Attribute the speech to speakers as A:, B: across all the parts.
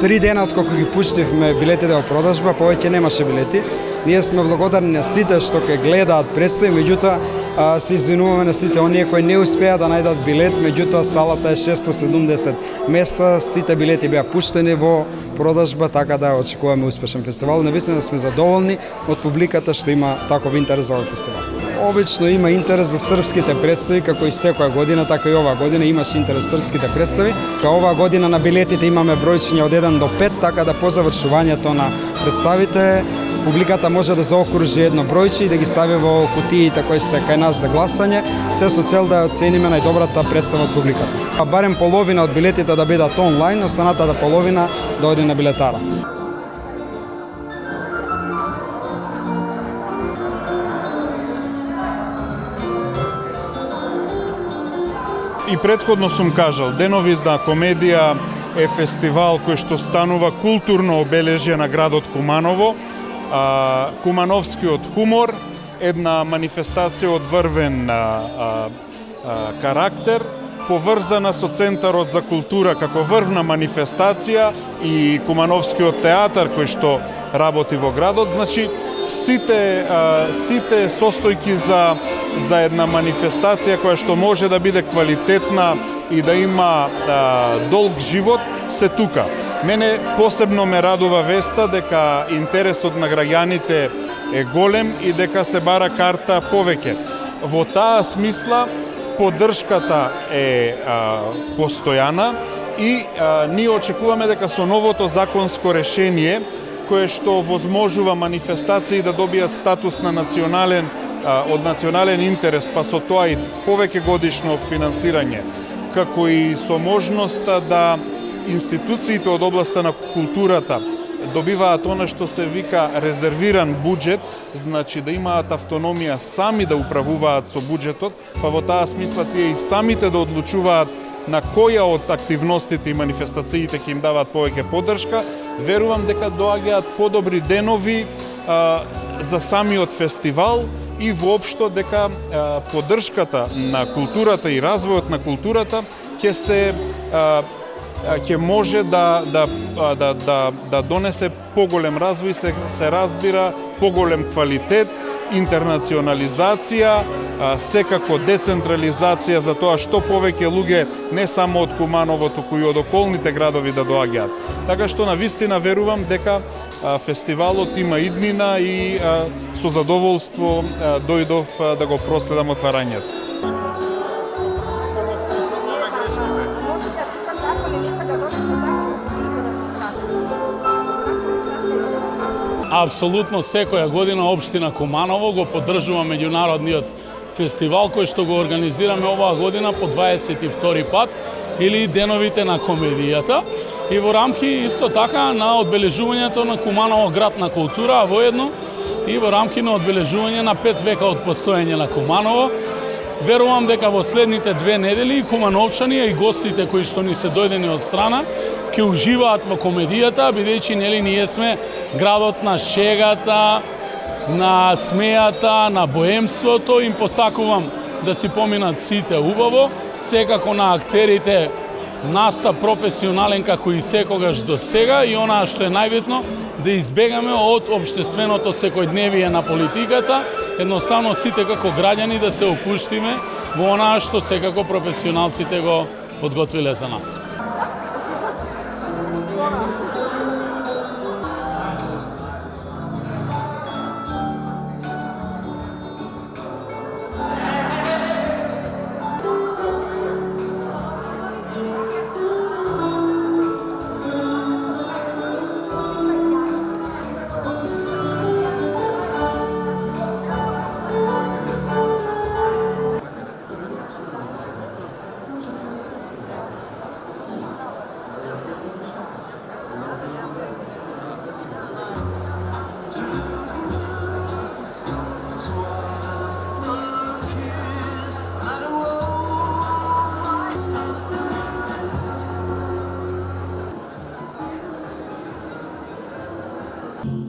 A: 3 дена откако ги пуштивме билетите во продажба, повеќе немаше билети. Ние сме благодарни на сите што ќе гледаат представи, меѓутоа се извинуваме на сите оние кои не успеа да најдат билет, меѓутоа салата е 670 места, сите билети беа пуштени во продажба, така да очекуваме успешен фестивал. Навистина сме задоволни од публиката што има таков интерес за овој фестивал. Обично има интерес за српските представи, како и секоја година, така и оваа година имаше интерес за српските представи. Оваа година на билетите имаме бројчиња од 1 до 5, така да по завршувањето на представите публиката може да заокружи едно бројче и да ги стави во кутиите кои се кај нас за гласање, се со цел да оцениме најдобрата представа од публиката. Барем половина од билетите да бидат онлайн, останатата половина да оди на билетара.
B: И претходно сум кажал, Деновизна комедија е фестивал кој што станува културно обележје на градот Куманово, кумановскиот хумор, една манифестација од врвен карактер, поврзана со Центарот за култура како врвна манифестација и Кумановскиот театар кој што работи во градот, значи сите состојки за една манифестација која што може да биде квалитетна и да има долг живот се тука. Мене посебно ме радува веста дека интересот на граѓаните е голем и дека се бара карта повеќе. Во таа смисла поддршката е постојана и ние очекуваме дека со новото законско решение кое што возможува манифестации да добијат статус на национален од национален интерес, па со тоа и повеќе годишно финансирање, како и со можноста да институциите од областа на културата добиваат она што се вика резервиран буџет, значи да имаат автономија сами да управуваат со буџетот, па во таа смисла тие и самите да одлучуваат на која од активностите и манифестациите ќе им даваат повеќе поддршка. Верувам дека доаѓаат подобри денови за самиот фестивал и воопшто дека поддршката на културата и развојот на културата ќе може да донесе поголем развој, се разбира поголем квалитет, интернационализација, секако децентрализација за тоа што повеќе луѓе не само од Куманово, туку и од околните градови да доаѓаат. Така што навистина верувам дека фестивалот има иднина и со задоволство дојдов да го проследам отварањето.
C: Апсолутно секоја година општина Куманово го поддржува меѓународниот фестивал кој што го организираме оваа година по 22 пат или деновите на комедијата и во рамки исто така на одбележувањето на Куманово град на култура, а воедно и во рамки на одбележување на 5 века од постоење на Куманово. Верувам дека во следните 2 недели и кумановчани и гостите кои што ни се дојдени од страна ќе уживаат во комедијата, бидејќи нели ние сме градот на шегата, на смејата, на боемството. Им посакувам да си поминат сите убаво, секако на актерите настап професионален како и секогаш до сега и онаа што е најбитно да избегаме од општественото секојдневие на политиката, едноставно сите како граѓани да се опуштиме во онаа што секако професионалците го подготвиле за нас.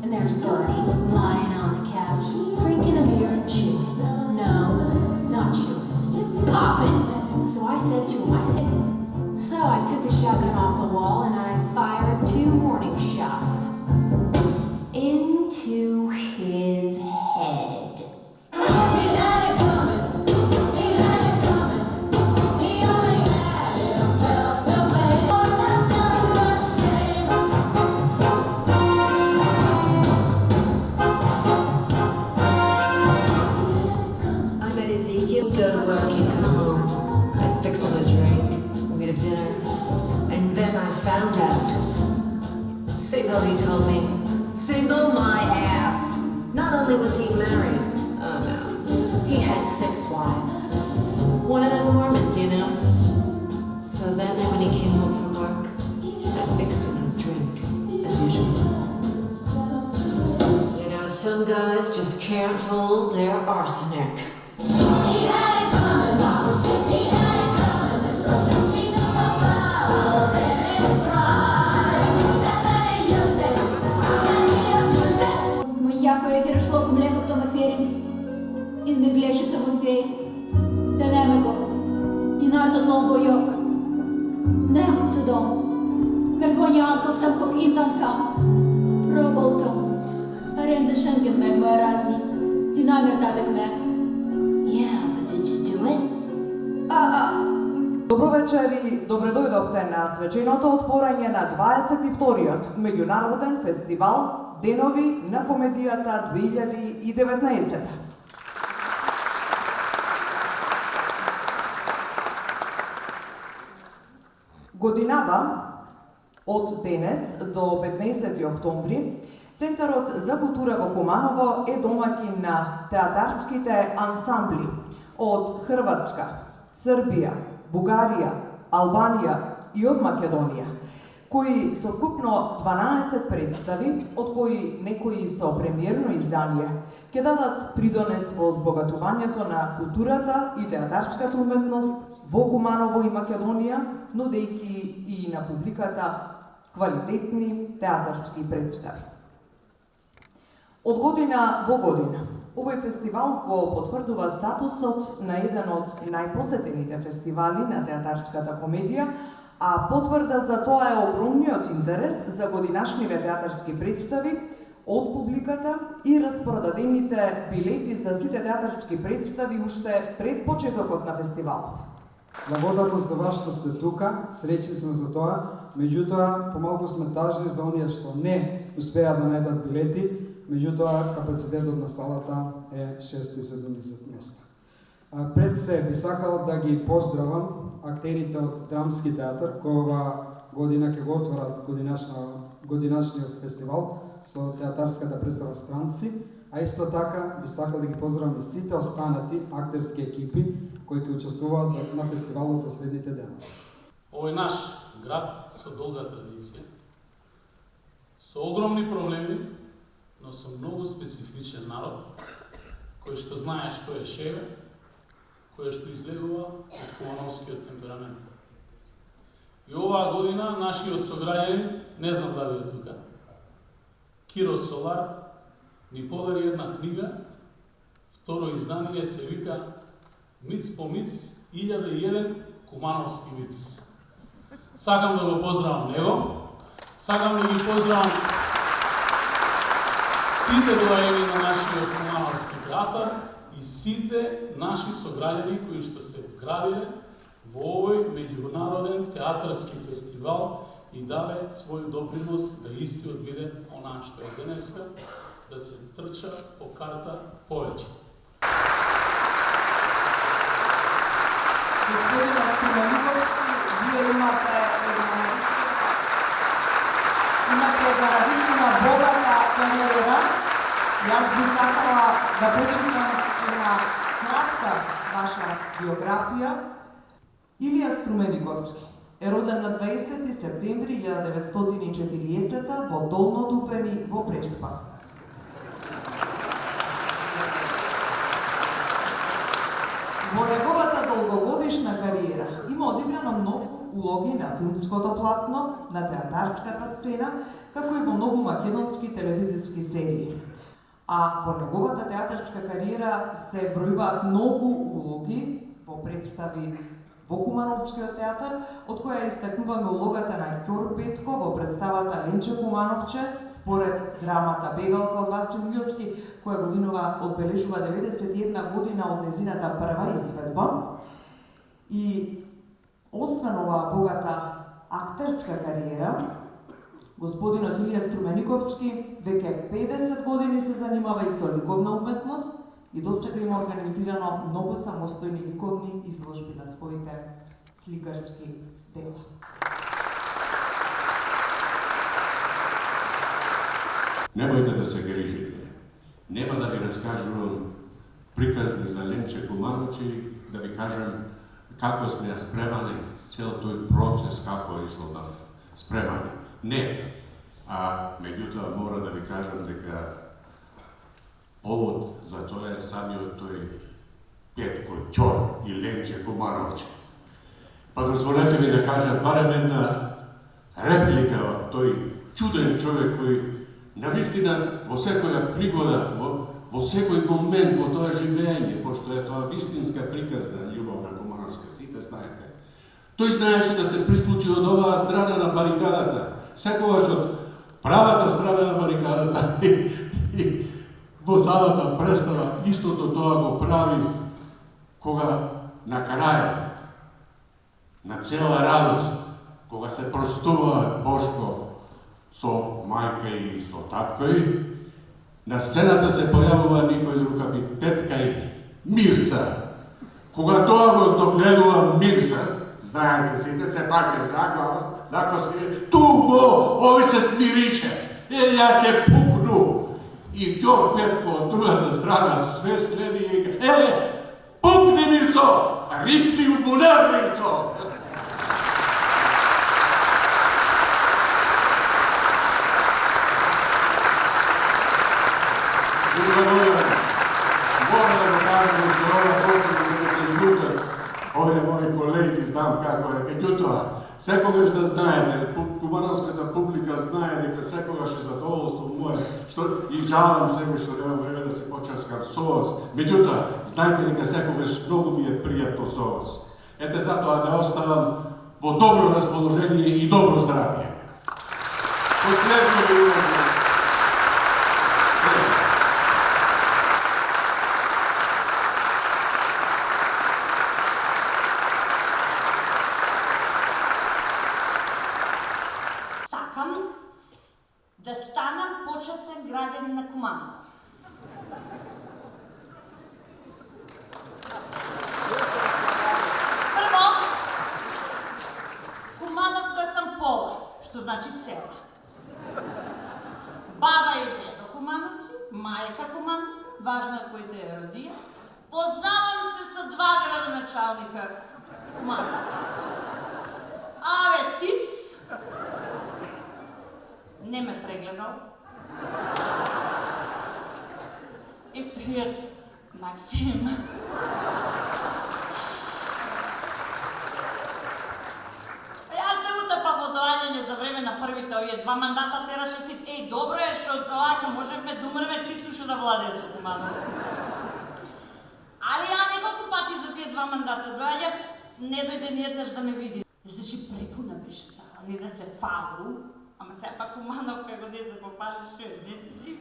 D: And there's Bertie lying on the couch, drinking a beer and chewing. No, not chewing. Popping. So I said to him, so I took the shotgun off the wall and I fired 2 more.
E: ago he told me, single my ass. Not only was he married, oh no, he had 6 wives. One of those Mormons, you know. So that night when he came home from work, I fixed him his drink, as usual. You know, some guys just can't hold their arsenic.
D: He had it coming, he had it coming, this was he took a vow, and it tried. That's how they use it, and he abused it.
F: Но яко е херешло ко млеко то ме ферин, и ме глеше то ме ферин, да не ме гос, и нартът лон во йока. Не то дом, вергоня антал съм кок интан сам, пробал том, аренда шенген ме моя разни, динамир дадък ме.
E: Yeah, but did you do it?
G: Добро вечер и добре дојдовте на свеченото отворање на 22-тиот меѓународен фестивал Денови на комедијата 2019. Годинава од денес до 15 октомври Центарот за култура во Куманово е домаќин на театарските ансамбли од Хрватска, Србија, Бугарија, Албанија и од Македонија, кои со вкупно 12 представи, од кои некои со премиерно издание, ќе дадат придонес во збогатувањето на културата и театарската уметност во Куманово и Македонија, нудејќи и на публиката квалитетни театарски представи. Од година во година, овој фестивал го потврдува статусот на еден од најпосетените фестивали на театарската комедија, а потврда за тоа е огромниот интерес за годинашниве театарски представи од публиката и распродадените билети за сите театарски представи уште пред почетокот на фестивалов.
A: Благодарност за вас што сте тука, среќни сме за тоа, меѓутоа помалку сме тажни за оние што не успеа да најдат билети, меѓутоа капацитетот на салата е 670 места. Пред се би сакал да ги поздравам актерите од Драмски театар, кој ова година ќе го отворат годинашниот фестивал со театарската представа Странци, а исто така би сакал да ги поздравам и сите останати актерски екипи кои ќе учествуваат на фестивалот во следните денови.
C: Овој наш град со долга традиција, со огромни проблеми, но со многу специфичен народ, кој што знае што е шеве, кој што излегува од кумановскиот темперамент. И оваа година нашиот сограѓанин, не знам дали е тука, Киро Солар, ни подари една книга, второ издание се вика Миц по миц, 1001 кумановски виц. Сакам да го поздравам него, сакам да ги поздравам сите доаѓани на нашиот кумановски театар и сите наши сограѓани кои што се вградиле во овој меѓународен театарски фестивал и дале свој допринос да истиот биде онаа што е денеска, да се трча по карта повеќе.
G: Господина Стимениковски, вие имате една различна богата кариера. Јас би сакала да почитам една кратка ваша биографија. Илија Струмениковски е роден на 20 септември 1940 во Долно Дупени во Преспа. Во неговата долгогодишна кариера има одиграно многу улоги на филмското платно, на театарската сцена, како и во многу македонски телевизиски серии. А во неговата театарска кариера се бројуваат многу улоги во представи во Кумановскиот театар, од која истакнуваме улогата на Ќор Петко во представата Ленче Кумановче, според драмата Бегалка од Васил Илјовски, која годинова одбележува 91 година од незината прва изведба. И освен оваа богата актерска кариера, господинот Илија Струмениковски веќе 50 години се занимава и со ликовна уметност и досега има организирано многу самостојни ликовни изложби на своите сликарски дела.
H: Немојте да се грижите. Нема да ви раскажувам приказни за Ленче Кумановче, да ви кажам како сме ја спремали цел тој процес, како е ишло на спремање. Не. Меѓутоа мора да ви кажам дека повод за тоа е самиот тој Петко Ќор и Ленче Кумановче. Па дозволете ми да кажам барем една реплика од тој чуден човек кој навистина во секоја пригода, во секој момент во тоа живење, пошто е тоа вистинска приказна љубовна кумановска, сите знаете. Тој знаеше да се присклучи од оваа страна на барикадата, секогаш од правата страна на барикадата и во самата представа истото тоа го прави кога на крај на цела радост, кога се простува Бошко со мајка и со татко и, на сцената се појавува никој друг ами тетка и Мирса. Кога тоа го догледува Мирса, знаете сите, се пак е заглава, закоски, туго, ови се смириче, ја ќе пукну. И Ќор Петко од другата страна све следи и каже, пукни Мирсо, рипни у бунар Мирсо. Мора да го кажем за ова потребно да се љутат овие мои колеги, знам како е. Меѓутоа, секогаш да знаете, кумановската публика знае дека секогаш е задоволство мое, и жалам секој што нема време да се почаскам со вас. Меѓутоа, знаете дека секогаш многу ми е пријатно со вас. Ете затоа да оставам во добро расположение и добро здравје. Последно ви уведам.
I: Да станам почасен граѓанин на Куманово. Прво, Кумановка сам пола, што значи цела. Баба и дедо Кумановци, мајка Кумановка, важна кој те е родија. Познавам се со 2 градоначалника Кумановци. Аве Циц, не ме прегледал. И вториот, Максим. Јас се утапав во доаѓање за време на првите овие 2 мандата тераше Циц. Добро е што овака можевме да умреме Цицу што да владее со Куманово. Али ја неколку пати за тие 2 мандата доаѓав, не дојде ниеднаш да ме види. Значи препуна беше сала, не да се фалу. Ама сега пак Кумановка го не се попалиш, не си жив.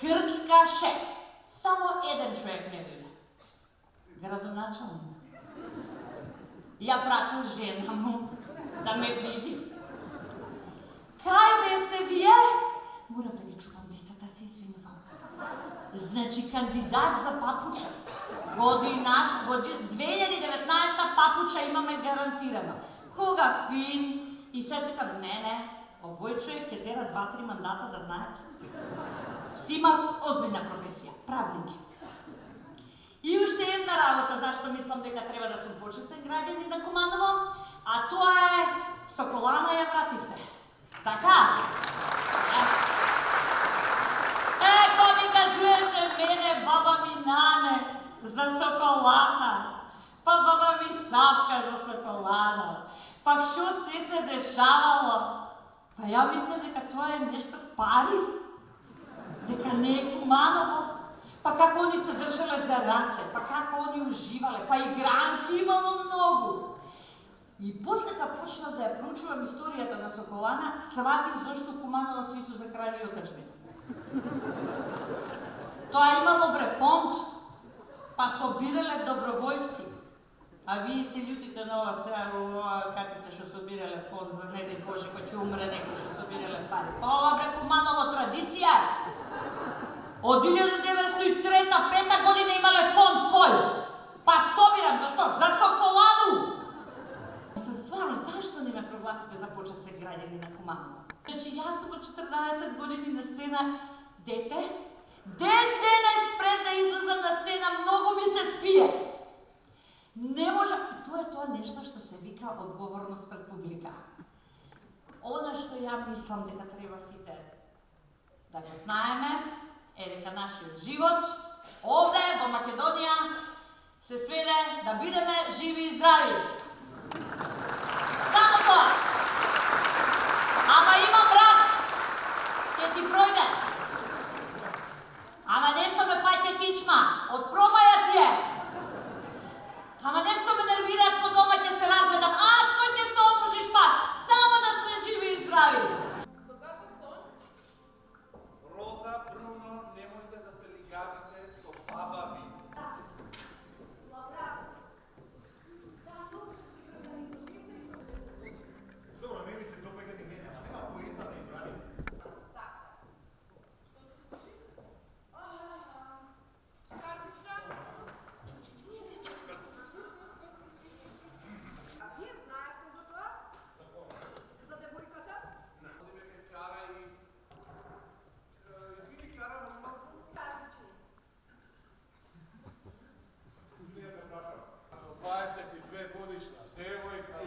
I: Кркска ше. Само еден човек не дојде. Градоначалник. Ја пратил жена му да ме види. Кај бевте вие? Морав да ги чувам децата, се извинувам. Значи кандидат за папуча. 2019 папуча имаме гарантирано. Кога фин, и се секам, не, овој човек ќе тера 2-3 мандата, да знаете. Си има озбилна професија, правник. И уште една работа, зашто мислам дека треба да сум почесен граѓанин на Куманово, а тоа е Соколана ја вративте. Така? Кој ми кажуеше мене, баба ми Нане, за Соколана, па баба ми Савка за Соколана, пак шо се дешавало? Па ја мислам дека тоа е нешто Париз, дека не е Куманово, па како они се држале за раце, па како они уживале, па игранки имало многу. И после кога почнав да ја проучувам историјата на Соколана, сватив зашто Куманово се Исус за краље и отачмина. Тоа имало фонд, па собирале доброволци. А вие се љутите на ова сега, кати се што собирале фонд за не дай Боже, кој ќе умре некој што собирале пари. Па ова Куманово традиција. Од 1903-5 година имале фонд свој. Па собирам, зашто? За Соколану! Стварно, зашто не ме прогласите за почесен граѓанин на Куманово? Значи, јас сум од 14 велика одговорност пред публика. Оно што ја мислам дека треба сите да го знаеме е дека нашиот живот овде во Македонија се сведе да бидеме живи и здрави. Само тоа. Ама има брак, ќе ти пројде. Ама нешто ме фаќа кичма, од промаја ти е. Ама нешто ме нервираат по дома, ќе се разведам. Ако ќе се опушиш пак, само да сме живи и здрави.
J: Со каков тон? Роза, Бруно, немојте да се лигавите со баба ви.
K: Добро, не ми се допаѓа ни мене, ама нема поента да им правим.
J: Вие знаевте за тоа? За девојката? Одиме кај Кара и... Извини, Кара, може малку? Казични. Не ме прашам. За 22 годишна девојка